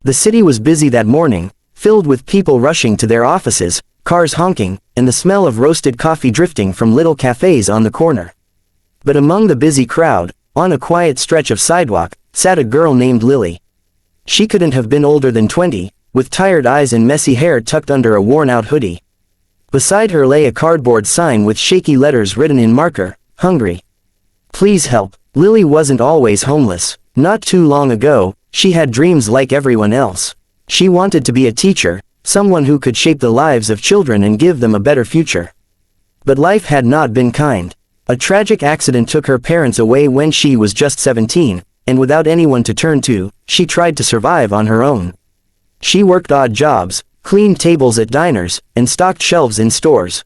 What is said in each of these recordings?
The city was busy that morning, filled with people rushing to their offices, cars honking, and the smell of roasted coffee drifting from little cafes on the corner. But among the busy crowd, on a quiet stretch of sidewalk, sat a girl named Lily. She couldn't have been older than 20, with tired eyes and messy hair tucked under a worn-out hoodie. Beside her lay a cardboard sign with shaky letters written in marker, "Hungry. Please help." Lily wasn't always homeless. Not too long ago, she had dreams like everyone else. She wanted to be a teacher, someone who could shape the lives of children and give them a better future. But life had not been kind. A tragic accident took her parents away when she was just 17, and without anyone to turn to, she tried to survive on her own. She worked odd jobs, cleaned tables at diners, and stocked shelves in stores.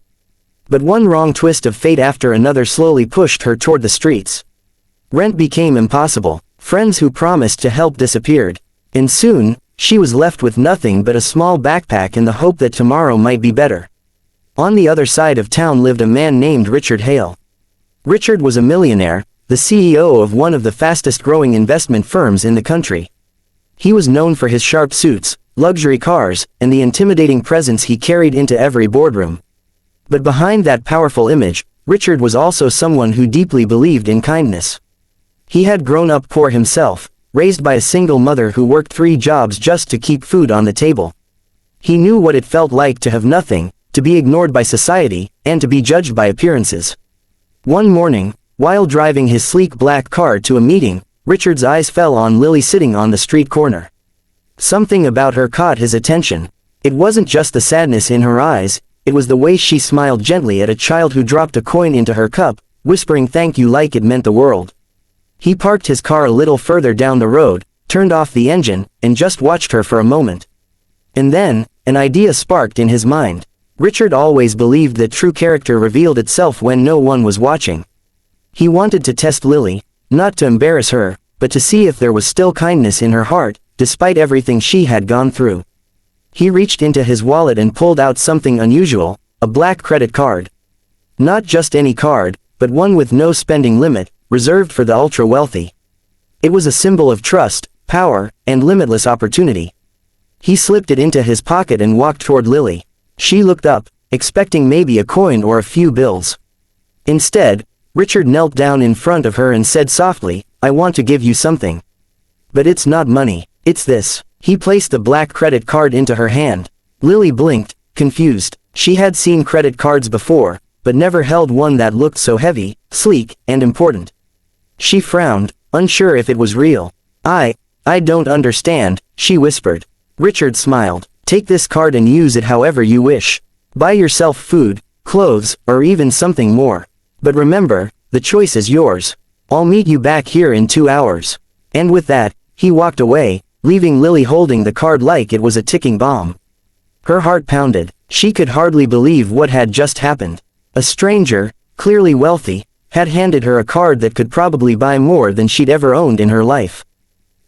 But one wrong twist of fate after another slowly pushed her toward the streets. Rent became impossible, friends who promised to help disappeared, and soon, she was left with nothing but a small backpack in the hope that tomorrow might be better. On the other side of town lived a man named Richard Hale. Richard was a millionaire, the CEO of one of the fastest-growing investment firms in the country. He was known for his sharp suits, luxury cars, and the intimidating presence he carried into every boardroom. But behind that powerful image, Richard was also someone who deeply believed in kindness. He had grown up poor himself, raised by a single mother who worked 3 jobs just to keep food on the table. He knew what it felt like to have nothing, to be ignored by society, and to be judged by appearances. One morning, while driving his sleek black car to a meeting, Richard's eyes fell on Lily sitting on the street corner. Something about her caught his attention. It wasn't just the sadness in her eyes, it was the way she smiled gently at a child who dropped a coin into her cup, whispering thank you like it meant the world. He parked his car a little further down the road, turned off the engine, and just watched her for a moment. And then, an idea sparked in his mind. Richard always believed that true character revealed itself when no one was watching. He wanted to test Lily, not to embarrass her, but to see if there was still kindness in her heart, despite everything she had gone through. He reached into his wallet and pulled out something unusual, a black credit card. Not just any card, but one with no spending limit, reserved for the ultra-wealthy. It was a symbol of trust, power, and limitless opportunity. He slipped it into his pocket and walked toward Lily. She looked up, expecting maybe a coin or a few bills. Instead, Richard knelt down in front of her and said softly, "I want to give you something. But it's not money, it's this." He placed the black credit card into her hand. Lily blinked, confused. She had seen credit cards before, but never held one that looked so heavy, sleek, and important. She frowned, unsure if it was real. I don't understand," she whispered. Richard smiled. "Take this card and use it however you wish. Buy yourself food, clothes, or even something more. But remember, the choice is yours. I'll meet you back here in 2 hours." And with that, he walked away, leaving Lily holding the card like it was a ticking bomb. Her heart pounded. She could hardly believe what had just happened. A stranger, clearly wealthy, had handed her a card that could probably buy more than she'd ever owned in her life.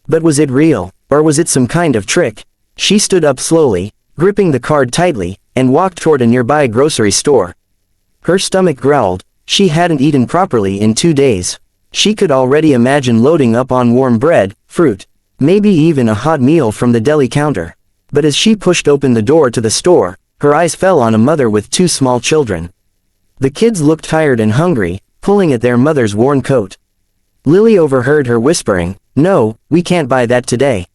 But was it real, or was it some kind of trick? She stood up slowly, gripping the card tightly, and walked toward a nearby grocery store. Her stomach growled. She hadn't eaten properly in 2 days. She could already imagine loading up on warm bread, fruit, maybe even a hot meal from the deli counter. But as she pushed open the door to the store, her eyes fell on a mother with 2 small children. The kids looked tired and hungry, pulling at their mother's worn coat. Lily overheard her whispering, "No, we can't buy that today.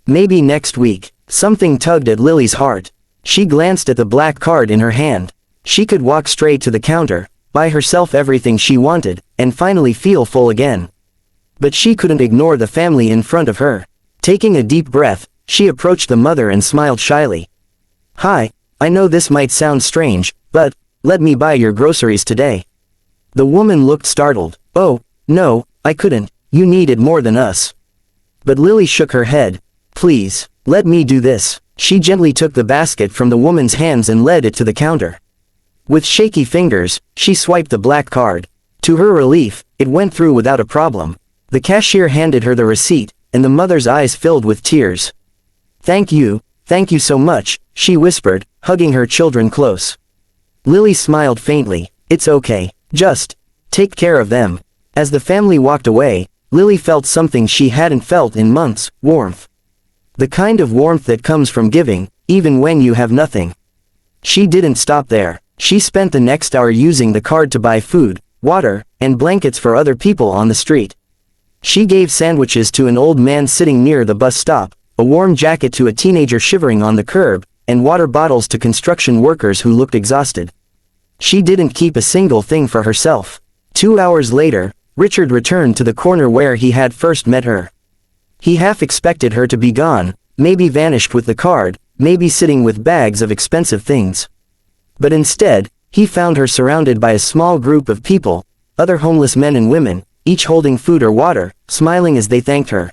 Maybe next week." Something tugged at Lily's heart. She glanced at the black card in her hand. She could walk straight to the counter, buy herself everything she wanted, and finally feel full again. But she couldn't ignore the family in front of her. Taking a deep breath, she approached the mother and smiled shyly. "Hi, I know this might sound strange, but let me buy your groceries today." The woman looked startled. "Oh, no, I couldn't, you need it more than us." But Lily shook her head. "Please, let me do this." She gently took the basket from the woman's hands and led it to the counter. With shaky fingers, she swiped the black card. To her relief, it went through without a problem. The cashier handed her the receipt, and the mother's eyes filled with tears. Thank you so much," she whispered, hugging her children close. Lily smiled faintly. "It's okay. Just take care of them." As the family walked away, Lily felt something she hadn't felt in months, warmth. The kind of warmth that comes from giving, even when you have nothing. She didn't stop there. She spent the next hour using the card to buy food, water, and blankets for other people on the street. She gave sandwiches to an old man sitting near the bus stop, a warm jacket to a teenager shivering on the curb, and water bottles to construction workers who looked exhausted. She didn't keep a single thing for herself. 2 hours later, Richard returned to the corner where he had first met her. He half expected her to be gone, maybe vanished with the card, maybe sitting with bags of expensive things. But instead, he found her surrounded by a small group of people, other homeless men and women, each holding food or water, smiling as they thanked her.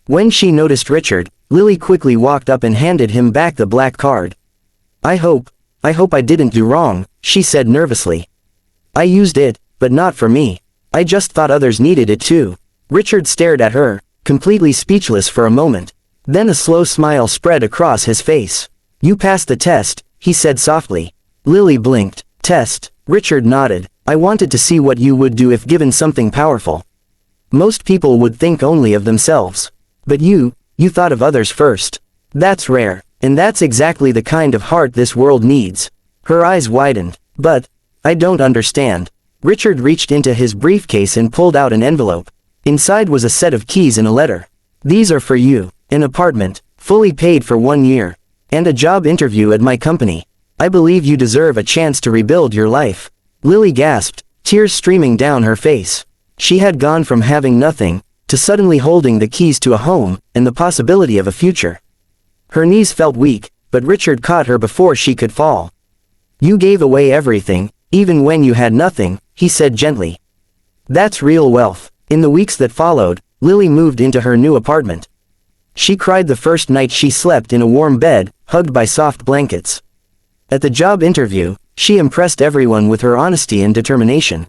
When she noticed Richard, Lily quickly walked up and handed him back the black card. I hope I didn't do wrong," she said nervously. "I used it, but not for me. I just thought others needed it too." Richard stared at her, completely speechless for a moment. Then a slow smile spread across his face. "You passed the test," he said softly. Lily blinked. "Test?" Richard nodded. "I wanted to see what you would do if given something powerful. Most people would think only of themselves. But you thought of others first. That's rare. And that's exactly the kind of heart this world needs." Her eyes widened. "But, I don't understand." Richard reached into his briefcase and pulled out an envelope. Inside was a set of keys and a letter. "These are for you. An apartment, fully paid for 1 year. And a job interview at my company. I believe you deserve a chance to rebuild your life." Lily gasped, tears streaming down her face. She had gone from having nothing, to suddenly holding the keys to a home, and the possibility of a future. Her knees felt weak, but Richard caught her before she could fall. "You gave away everything, even when you had nothing," he said gently. "That's real wealth." In the weeks that followed, Lily moved into her new apartment. She cried the first night she slept in a warm bed, hugged by soft blankets. At the job interview, she impressed everyone with her honesty and determination.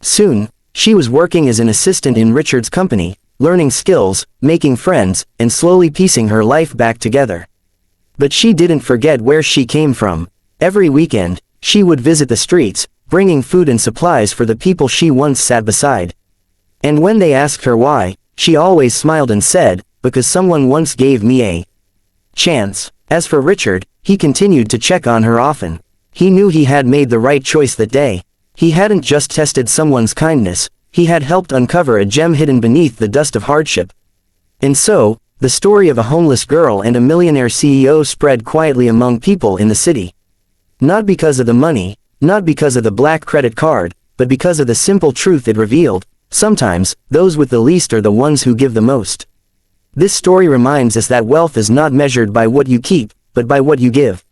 Soon, she was working as an assistant in Richard's company, learning skills, making friends, and slowly piecing her life back together. But she didn't forget where she came from. Every weekend, she would visit the streets, bringing food and supplies for the people she once sat beside. And when they asked her why, she always smiled and said, "Because someone once gave me a chance." As for Richard, he continued to check on her often. He knew he had made the right choice that day. He hadn't just tested someone's kindness, he had helped uncover a gem hidden beneath the dust of hardship. And so, the story of a homeless girl and a millionaire CEO spread quietly among people in the city. Not because of the money, not because of the black credit card, but because of the simple truth it revealed. Sometimes, those with the least are the ones who give the most. This story reminds us that wealth is not measured by what you keep, but by what you give.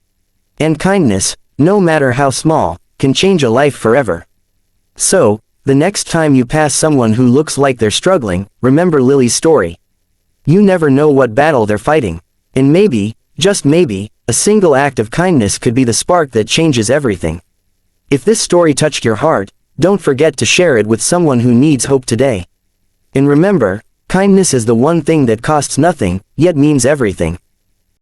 And kindness, no matter how small, can change a life forever. So, the next time you pass someone who looks like they're struggling, remember Lily's story. You never know what battle they're fighting. And maybe, just maybe, a single act of kindness could be the spark that changes everything. If this story touched your heart, don't forget to share it with someone who needs hope today. And remember, kindness is the one thing that costs nothing, yet means everything.